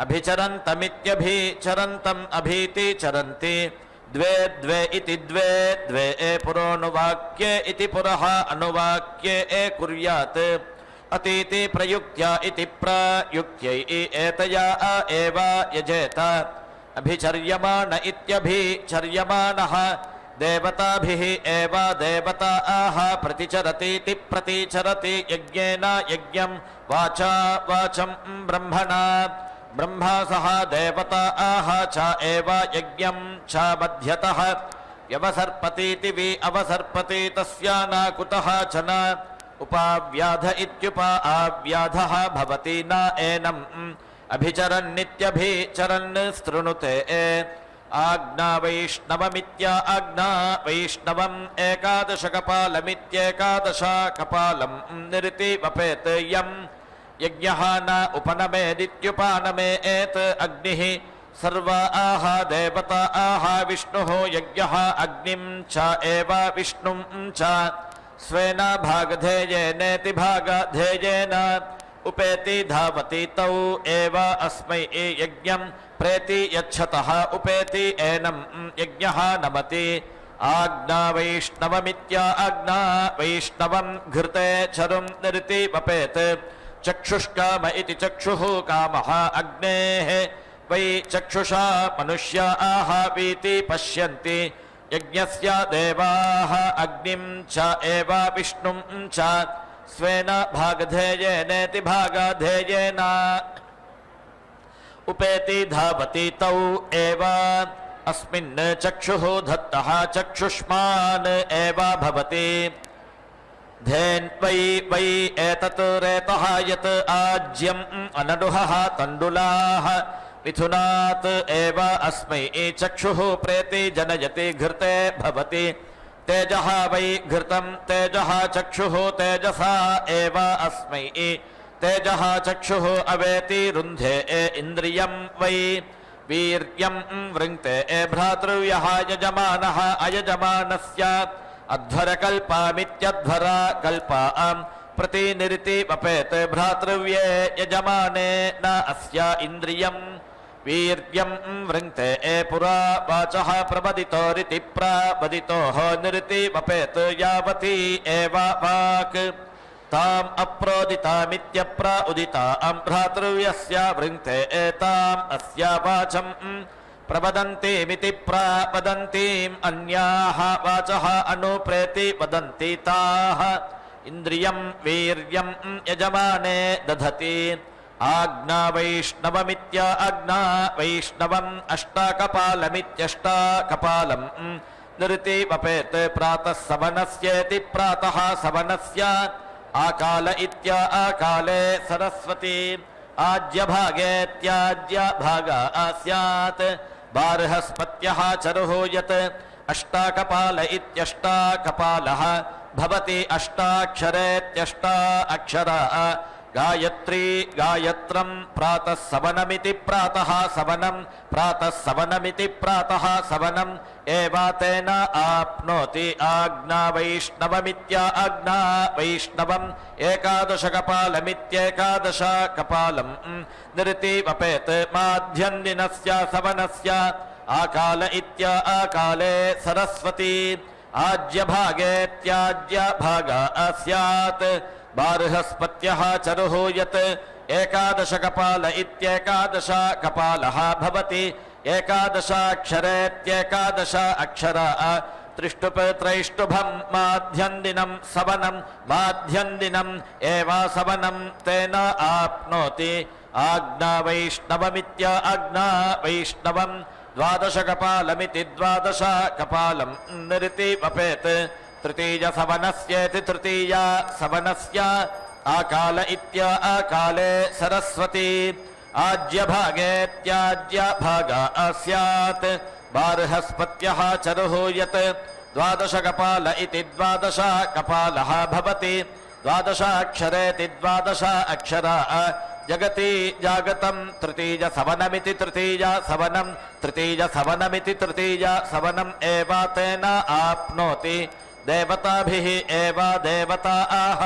अभिचरन्तमित्यभिचरन्तम् अभीति चरन्ति द्वे द्वे इति द्वे द्वे पुरोनुवाक्ये इति पुरः अनुवाक्ये कुर्यात् अतीति प्रयुक्त्या इति प्रयुक्त्यै एतया एव यजेत अभिचर्यमाण इत्यभिचर्यमाणः देवताभिः एव देवता आह प्रतिचरतीति प्रतिचरति यज्ञेन यज्ञं वाचा वाचं ब्रह्मणा ब्रह्मा सह देवता आह च एव यज्ञं च मध्यतः व्यवसर्पतीति वि अवसर्पति तस्य न कुतः च न उपाव्याध इत्युपाव्याधः भवति न एनम् अभिचरन्नित्यभिचरन् स्तृणुते आज्ञा वैष्णवमित्या आज्ञा वैष्णवम् एकादश कपालमित्येकादश कपालं निरति वपेत् यम् यज्ञः न उपनमेदित्युपानमेत् अग्निः सर्वा आह देवता आह विष्णुः यज्ञः अग्निं च एव विष्णुं च स्वेन भागधेयेनेति भागधेयेन उपेति धावति तौ एव अस्मै यज्ञं प्रेति यच्छतः उपेति एनं यज्ञः नमति आज्ञा वैष्णवमित्या आज्ञा वैष्णवं घृते चरुं निरति वपेत् चक्षुष्काम इति चक्षुः कामः अग्नेः वै चक्षुषा मनुष्या आह वीति पश्यन्ति यज्ञस्य देवाः अग्निं च एव विष्णुं च स्वेन भागधेयेनेति भागधेयेन उपेति धावति तौ एव अस्मिन् चक्षुः दत्तः चक्षुष्मान् एव भवति धेन् वै वै एतत् रेतः यत् आज्यम् अनडुहः तण्डुलाः मिथुनात् एव अस्मै चक्षुः प्रेति जनयति घृते भवति तेजः वै घृतं तेजः चक्षुः तेजसा एव अस्मै तेजः चक्षुः अवेति रुन्धे इन्द्रियं वै वीर्यं वृङ्क्ते भ्रातृव्यः यजमानः अयजमानस्य अध्वरकल्पामित्यध्वरा कल्पां प्रतिनिरिति वपेत् भ्रातृव्ये यजमाने न अस्य इन्द्रियं वीर्यं वृङ्क्ते पुरा वाचः प्रवदितोरिति प्रवदितोः निरिति वपेत् यावती एव वाक् ताम् अप्रोदितामित्यप्र उदितां भ्रातृव्यस्य वृङ्क्ते एताम् अस्य वाचं प्रवदन्तीमिति प्रवदन्तीम् अन्याः वाचः अनुप्रेति वदन्ति ताः इन्द्रियं वीर्यं यजमाने दधति आज्ञा वैष्णवमित्या आज्ञा वैष्णवम् अष्टाकपालमित्यष्टाकपालं निरति वपेत् प्रातः सवनस्येति प्रातः सवनस्य आकाल इत्या आकाले सरस्वती आज्यभागे त्याज्यभागा स्यात् बार्हस्पत्यः चरुः यत् अष्टाकपाल इत्यष्टाकपालः भवति अष्टाक्षरेत्यष्टा अक्षरा गायत्री गायत्रं प्रातः सवनमिति प्रातः सवनं प्रातः सवनमिति प्रातः सवनम् एव तेन आप्नोति आज्ञा वैष्णवमित्या आज्ञा वैष्णवम् एकादशकपालमित्येकादश कपालं निरति वपेत् माध्यन्दिनस्य सवनस्य आकाल इत्या आकाले सरस्वती आज्यभागे त्याज्यभागा स्यात् बार्हस्पत्यः चरुः यत् एकादशकपाल इत्येकादश कपालः भवति एकादशाक्षरेत्येकादश अक्षरा त्रिष्टुप् त्रैष्टुभं माध्यन्दिनं सवनं माध्यन्दिनम् एव सवनं तेन आप्नोति आज्ञा वैष्णवमित्या आज्ञा वैष्णवम् द्वादश कपालमिति द्वादश कपालं निरिति वपेत् तृतीय सवनस्येति तृतीया सवनस्य आकाल इत्य आकाले सरस्वती आज्य भागेत्याज्य भागा स्यात् बार्हस्पत्यः चरुः यत् द्वादश कपाल इति द्वादश कपालः भवति द्वादशाक्षरेति द्वादश अक्षरा जगति जागतं तृतीय सवनमिति तृतीय सवनं तृतीय सवनमिति तृतीय सवनम् एव तेन आप्नोति देवताभिः एव देवता आह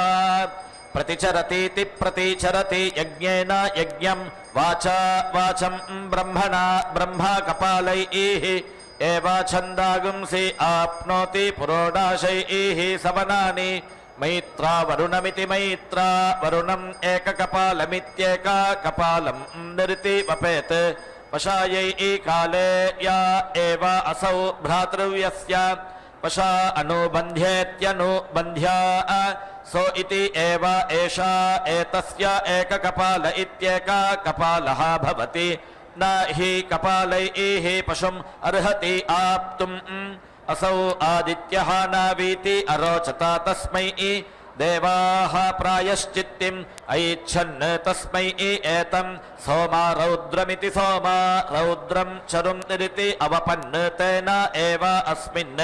प्रतिचरतीति प्रतिचरति यज्ञेन यज्ञं वाचा वाचं ब्रह्मणा ब्रह्मा कपालैः एव छन्दागुंसि आप्नोति पुरोडाशैः सवनानि मैत्रा वरुणमिति मैत्रा वरुणम् एककपालमित्येका कपालं निरिति वपेत् वशायै काले या एव असौ भ्रातृव्यस्य वशा अनुबन्ध्येत्यनुबन्ध्या सो इति एव एषा एतस्य एककपाल इत्येका कपालः भवति न हि कपालैः पशुम् अर्हति आप्तुम् असौ आदित्यः नावीति अरोचता तस्मै देवाः प्रायश्चित्तिम् ऐच्छन् तस्मै एतं सोमा रौद्रमिति सोमा रौद्रं चरुं निरिति अवपन् तेन एव अस्मिन्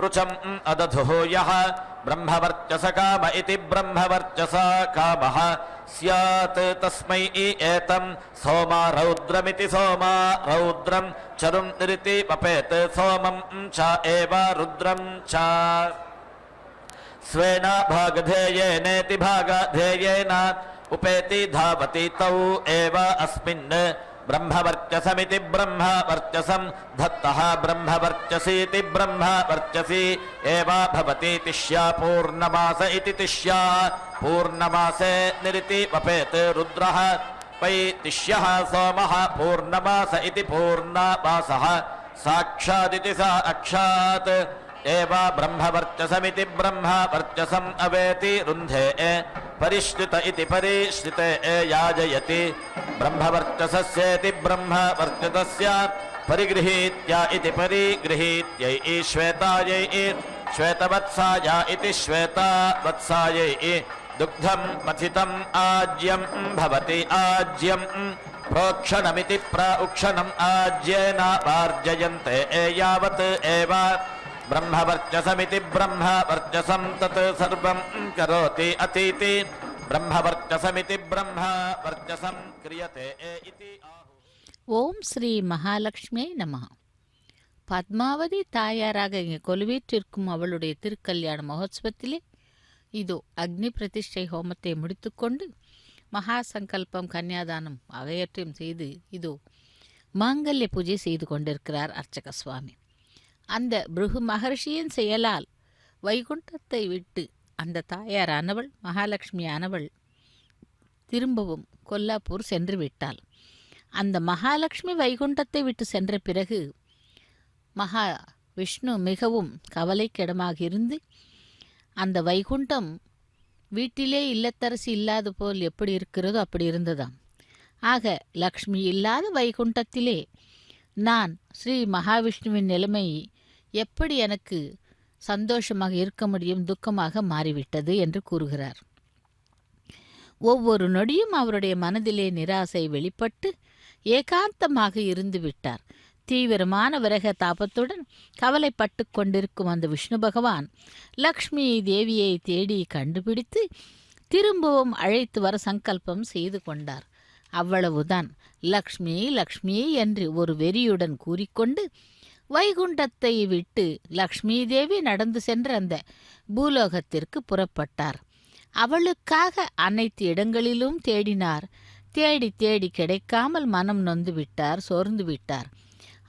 रुचम् अदधुः यः ब्रह्मवर्चस काम इति ब्रह्मवर्चसा कामः स्यात् तस्मै एतं सोमा रौद्रमिति सोमा रौद्रं चरुं निरिति वपेत् सोमं च एव रुद्रं च स्वेन भागधेयेनेति भागधेयेन उपेति धावति तौ एव अस्मिन् ब्रह्मवर्चसमिति ब्रह्मवर्चसं धत्तः ब्रह्मवर्चसीति ब्रह्मवर्चसी एव भवति तिष्या पूर्णमास इति तिष्या पूर्णमासे निरिति वपेत् रुद्रः वै तिष्यः सोमः पूर्णमास इति पूर्णमासः साक्षादिति सा अक्षात् एव ब्रह्मवर्चसमिति ब्रह्मवर्चसम् अवेति रुन्धे परिश्रित इति परिश्रिते याजयति ब्रह्मवर्चसस्येति ब्रह्मवर्चसस्य परिगृहीत्या इति परिगृहीत्यै श्वेतायै श्वेतवत्साया इति श्वेतवत्सायै दुग्धं मथितम् आज्यं भवति आज्यं प्रोक्षणमिति प्रोक्षणम् आज्येन वार्जयन्ते यावत् एव ब्रह्मवर्चसमिति ब्रह्मवर्चसं तत् सर्वं करोति अतीति ब्रह्मवर्चसमिति ब्रह्मवर्चसं क्रियते इति ஓம் ஸ்ரீ மகாலட்சுமியை நமஹ. பத்மாவதி தாயாராக இங்கே கொலுவீற்றிருக்கும் அவளுடைய திருக்கல்யாண மகோத்சவத்திலே இதோ அக்னி பிரதிஷ்டை ஹோமத்தை முடித்துக்கொண்டு மகா சங்கல்பம் கன்னியாதானம் ஆகியவற்றையும் செய்து இதோ மாங்கல்ய பூஜை செய்து கொண்டிருக்கிறார் அர்ச்சக சுவாமி. அந்த பிருகு மகர்ஷியின் செயலால் வைகுண்டத்தை விட்டு அந்த தாயாரானவள் மகாலட்சுமியானவள் திரும்பவும் கொல்லாப்பூர் சென்று விட்டாள். அந்த மகாலட்சுமி வைகுண்டத்தை விட்டு சென்ற பிறகு மகா விஷ்ணு மிகவும் கவலைக்கிடமாக இருந்து அந்த வைகுண்டம் வீட்டிலே இல்லத்தரசி இல்லாத போல் எப்படி இருக்கிறதோ அப்படி இருந்ததாம். ஆக லக்ஷ்மி இல்லாத வைகுண்டத்திலே நான் ஸ்ரீ மகாவிஷ்ணுவின் நிலைமை எப்படி எனக்கு சந்தோஷமாக இருக்க முடியும், துக்கமாக மாறிவிட்டது என்று கூறுகிறார். ஒவ்வொரு நொடியும் அவருடைய மனதிலே நிராசை வெளிப்பட்டு ஏகாந்தமாக இருந்து விட்டார். தீவிரமான விரக தாபத்துடன் கவலைப்பட்டு கொண்டிருக்கும் அந்த விஷ்ணு பகவான் லக்ஷ்மி தேவியை தேடி கண்டுபிடித்து திரும்பவும் அழைத்து வர சங்கல்பம் செய்து கொண்டார். அவ்வளவுதான். லக்ஷ்மி லக்ஷ்மி என்று ஒரு வெறியுடன் கூறிக்கொண்டு வைகுண்டத்தை விட்டு லக்ஷ்மி தேவி நடந்து சென்ற அந்த பூலோகத்திற்கு புறப்பட்டார். அவளுக்காக அனைத்து இடங்களிலும் தேடினார். தேடி தேடி கிடைக்காமல் மனம் நொந்து விட்டார், சோர்ந்து விட்டார்.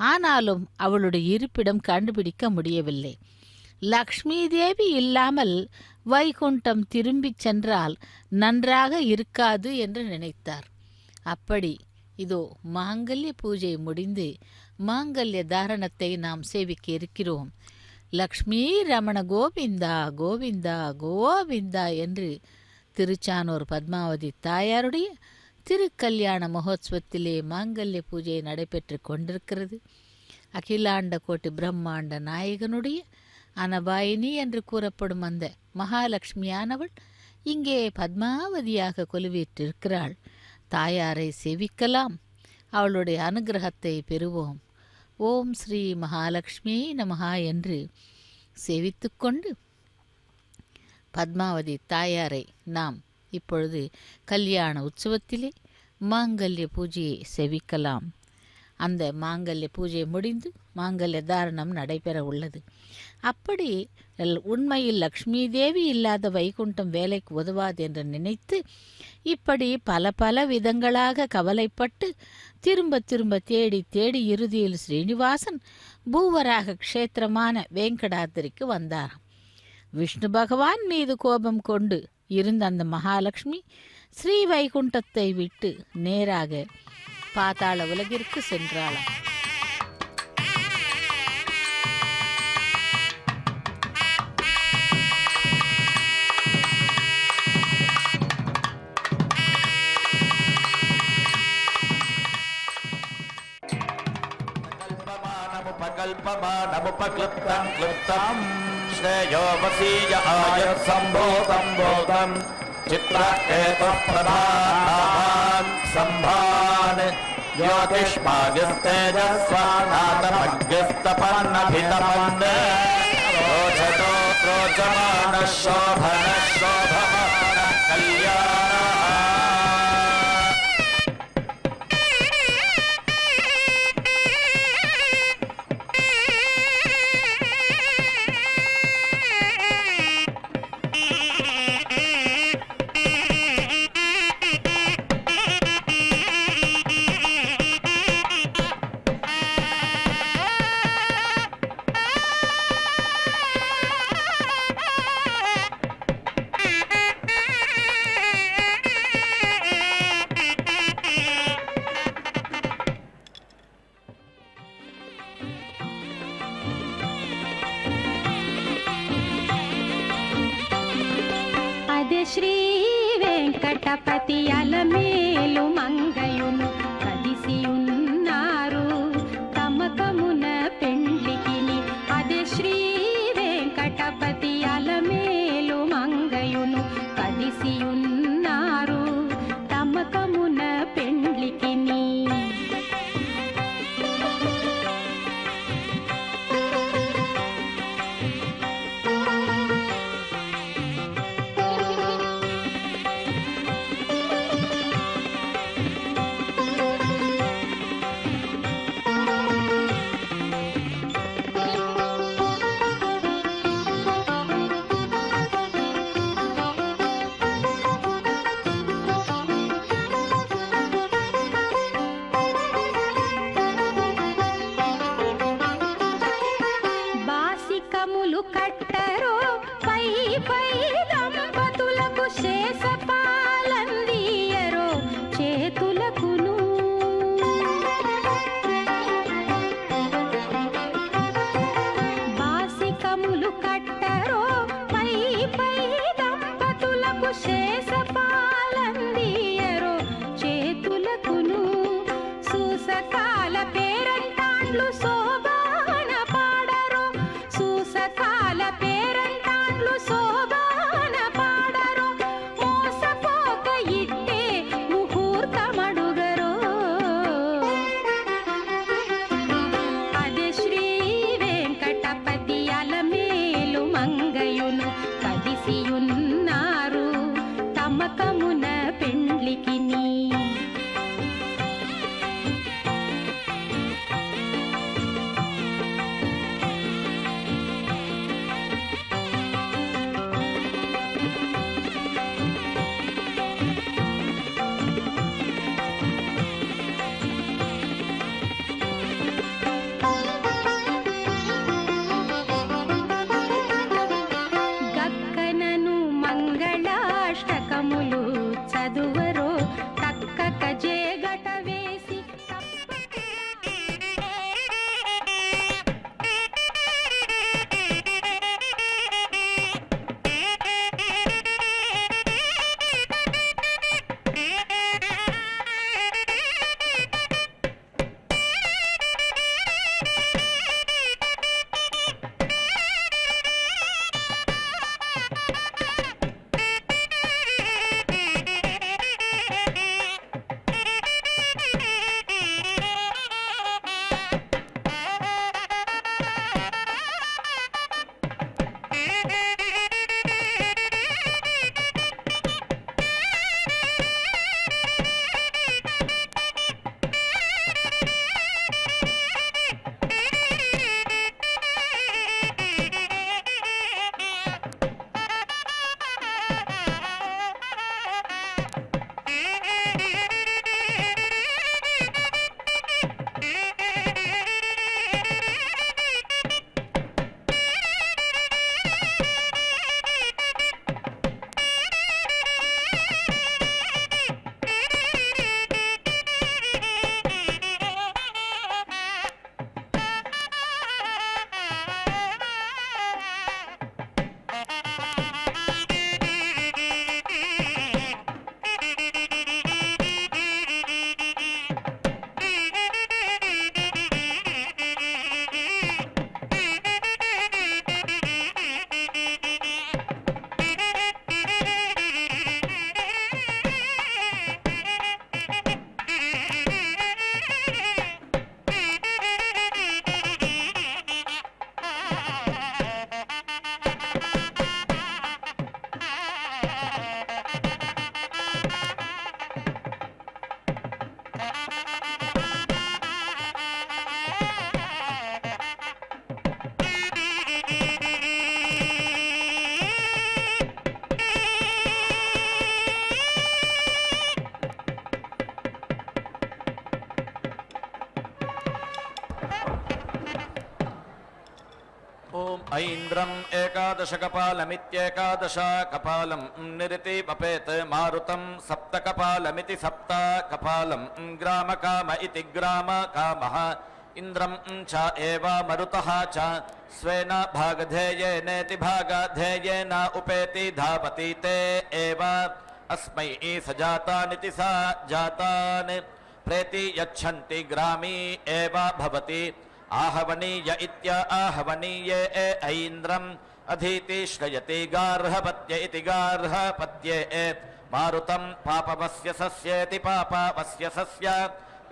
ஆனாலும் அவளுடைய இருப்பிடம் கண்டுபிடிக்க முடியவில்லை. லக்ஷ்மி தேவி இல்லாமல் வைகுண்டம் திரும்பிச் சென்றால் நன்றாக இருக்காது என்று நினைத்தார். அப்படி இதோ மாங்கல்ய பூஜை முடிந்து மாங்கல்ய தாரணத்தை நாம் சேவிக்க இருக்கிறோம். லக்ஷ்மி ரமண கோவிந்தா கோவிந்தா கோவிந்தா என்று திருச்சானூர் பத்மாவதி தாயாருடைய திருக்கல்யாண மகோத்சவத்திலே மாங்கல்ய பூஜை நடைபெற்று கொண்டிருக்கிறது. அகிலாண்ட கோட்டி பிரம்மாண்ட நாயகனுடைய அனபாயினி என்று கூறப்படும் அந்த மகாலட்சுமியானவள் இங்கே பத்மாவதியாக கொலுவீற்றிருக்கிறாள். தாயாரை சேவிக்கலாம், அவளுடைய அனுகிரகத்தை பெறுவோம். ஓம் ஸ்ரீ மகாலட்சுமி நமஹா என்று சேவித்துக்கொண்டு பத்மாவதி தாயாரை நாம் இப்பொழுது கல்யாண உற்சவத்திலே மாங்கல்ய பூஜையை செவிக்கலாம். அந்த மாங்கல்ய பூஜை முடிந்து மாங்கல்ய தாரணம் நடைபெற உள்ளது. அப்படி உண்மையில் லக்ஷ்மி தேவி இல்லாத வைகுண்டம் வேலைக்கு உதவாது என்று நினைத்து இப்படி பல பல விதங்களாக கவலைப்பட்டு திரும்ப திரும்ப தேடி தேடி இறுதியில் ஸ்ரீனிவாசன் பூவராக க்ஷேத்திரமான வேங்கடாத்திரிக்கு வந்தார். விஷ்ணு பகவான் மீது கோபம் கொண்டு இருந்த அந்த மகாலட்சுமி ஸ்ரீ வைகுண்டத்தை விட்டு நேராக பாதாள உலகிற்கு சென்றாளாம். उपकल्पमानमुपक्लृप्तं क्लृप्तं श्रेयो वसीय आयत्सम्भोतं चित्रकेतुः प्रभान् सम्भान् ज्योतिष्मागस्तेजस्वानातमग्यस्तपन्नभितपन् रोचतो रोचमानः शोभनः शोभमानः कल्याणः. శ్రీ వెంకటపతి అలమేలు మంగయును కదిసియున్నారు తమకమున పెండ్లికిని. అదే శ్రీ వెంకటపతి అలమేలు మంగయును కదిసియున్నారు తమకమున పెండ్లికిని. ऐन्द्रम् एकादशकपालमित्येकादश कपालम् निरतिमपेत् मारुतम् सप्तकपालमिति सप्तकपालम् ग्रामकाम इति ग्रामकामः इन्द्रम् च एव मरुतः च स्वेन भागधेयेनेति भागधेयेन उपेति धावति ते एव अस्मै सजातानिति स जातान् प्रेति यच्छन्ति ग्रामी एव भवति आहवनीय इत्य आहवनीये ऐन्द्रम् अधीति श्रयति गार्हपत्य इति गार्हपत्ये मारुतम् पापवस्य सस्येति पापवस्य सस्य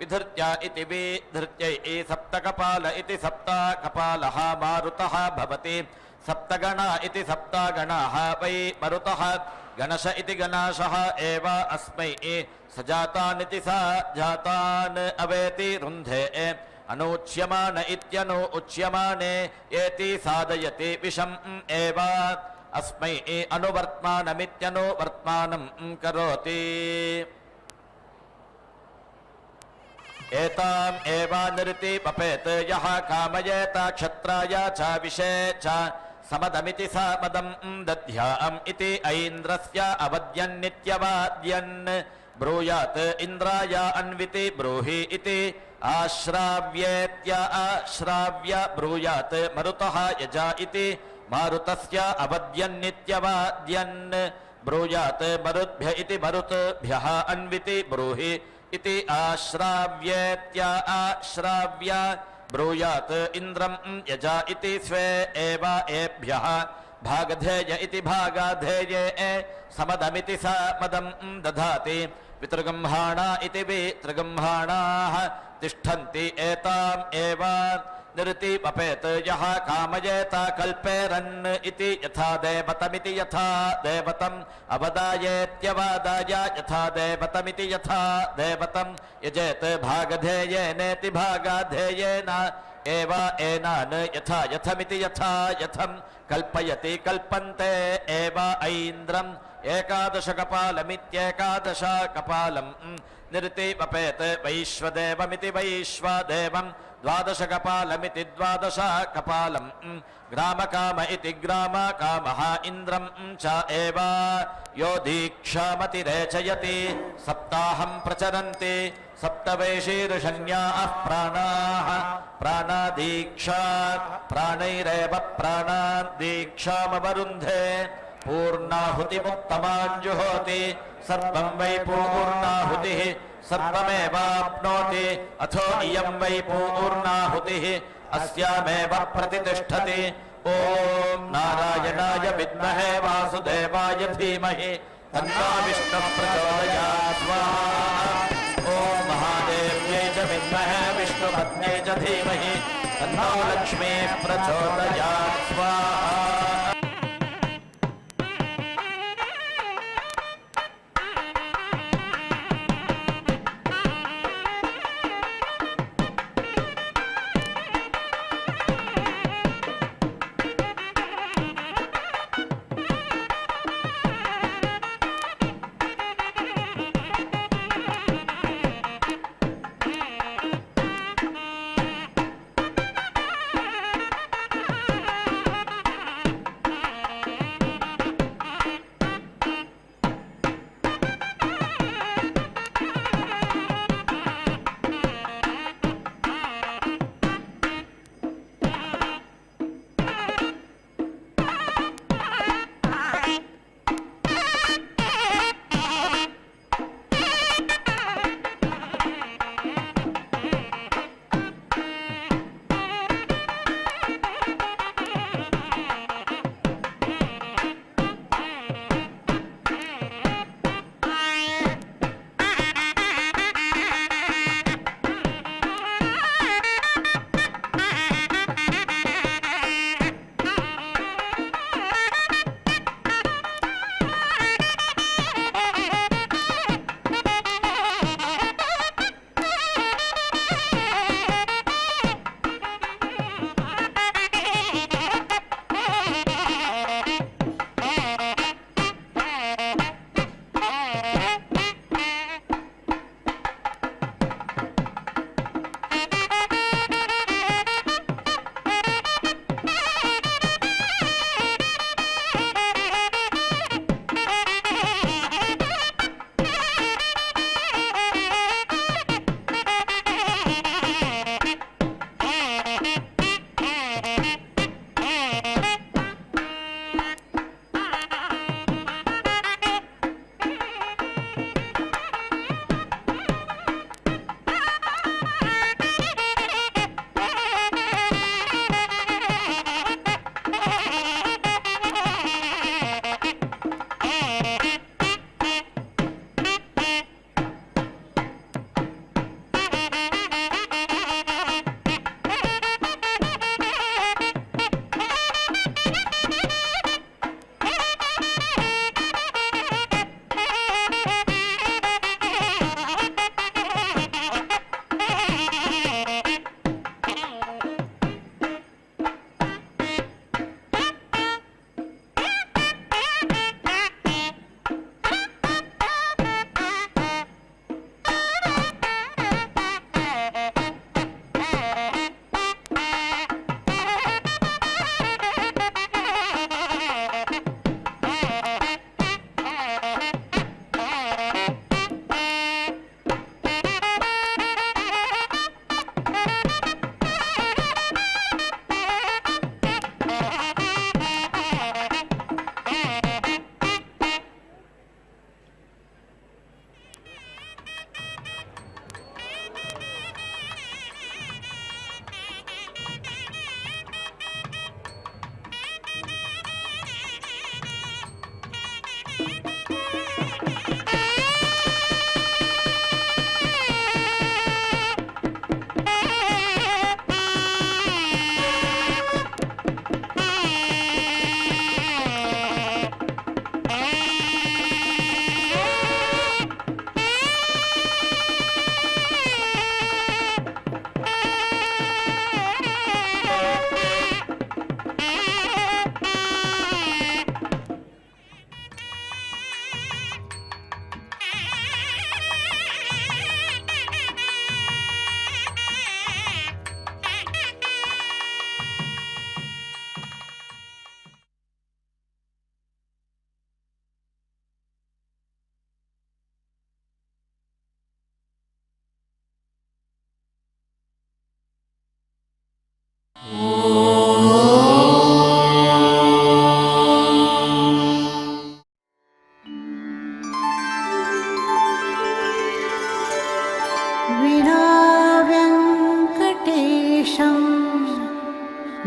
विधृत्य इति विधृत्यै सप्तकपाल इति सप्तकपालः मारुतः भवति सप्तगणा इति सप्तगणाः वै मरुतः गणश इति गणाशः एव अस्मै सजातानिति स जातान् अवेति रुन्धे अनुच्यमान इत्यनु उच्यमाने एति साधयति विषम् एव अस्मै अनुवर्त्मानमित्यनुवर्त्मानं करोति एताम् एव निरतिमपेत् यः कामयेत क्षत्राय च विषे च समदमिति समदम् दध्याम् इति ऐन्द्रस्य अवद्यन्नित्यवाद्यन् ब्रूयात् इन्द्राय अन्विति ब्रूहि इति आश्राव्येत्य आश्राव्य ब्रूयात् मरुतः यजा इति मारुतस्य अवद्यन्नित्यवाद्यन् ब्रूयात् मरुद्भ्य इति मरुद्भ्यः अन्विति ब्रूहि इति आश्राव्येत्य आश्राव्य ब्रूयात् इन्द्रम् यजा इति स्वे एव एभ्यः भागधेय इति भागाधेये समदमिति समदम् दधाति पितृगम्हाणा इति पितृगम्हाणाः तिष्ठन्ति एताम् एव निरतिमपेत् यः कामयेत कल्पेरन् इति यथा देवतमिति यथा देवतम् अवदायेत्यवादाय यथा देवतमिति यथा देवतम् यजेत् भागधेयेनेति भागाधेयेन एव एनान् यथा यथमिति यथा यथम् कल्पयति कल्पन्ते एव ऐन्द्रम् एकादशकपालमित्येकादश कपालम् निरतिमपेत् वैश्वदेवमिति वैश्वदेवम् द्वादशकपालमिति द्वादश कपालम् ग्रामकाम इति ग्रामकामः इन्द्रम् च एव यो दीक्षामतिरेचयति सप्ताहं प्रचरन्ति सप्तवैशीर्षण्याः प्राणाः प्राणादीक्षा प्राणैरेव प्राणादीक्षामवरुन्धे पूर्णाहुतिमुत्तमाञ्जुहोति सर्वं वै पूर्णाहुतिः सर्वमेवाप्नोति अथो इयं वै पूर्णाहुतिः अस्यामेव प्रतिष्ठति ॐ नारायणाय विद्महे वासुदेवाय धीमहि तन्नो विष्णुः प्रचोदयात् स्वाहा ॐ महादेव्यै च विद्महे विष्णुपत्न्यै च धीमहि तन्नो लक्ष्मीः प्रचोदयात् स्वाहा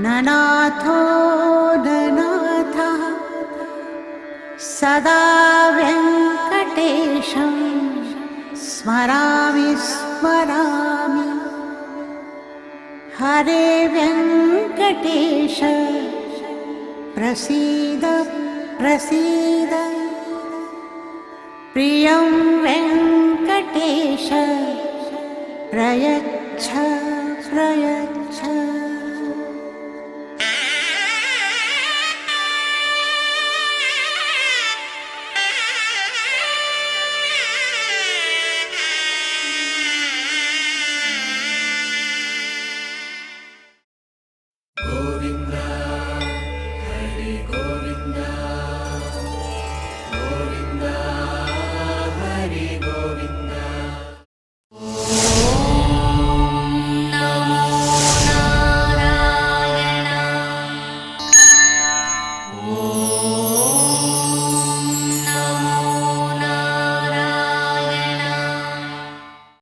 ननाथो ननाथः सदा वेङ्कटेशं स्मरामि स्मरामि। हरे वेङ्कटेश प्रसीद प्रसीद। प्रियं वेङ्कटेश प्रयच्छ प्रयच्छ।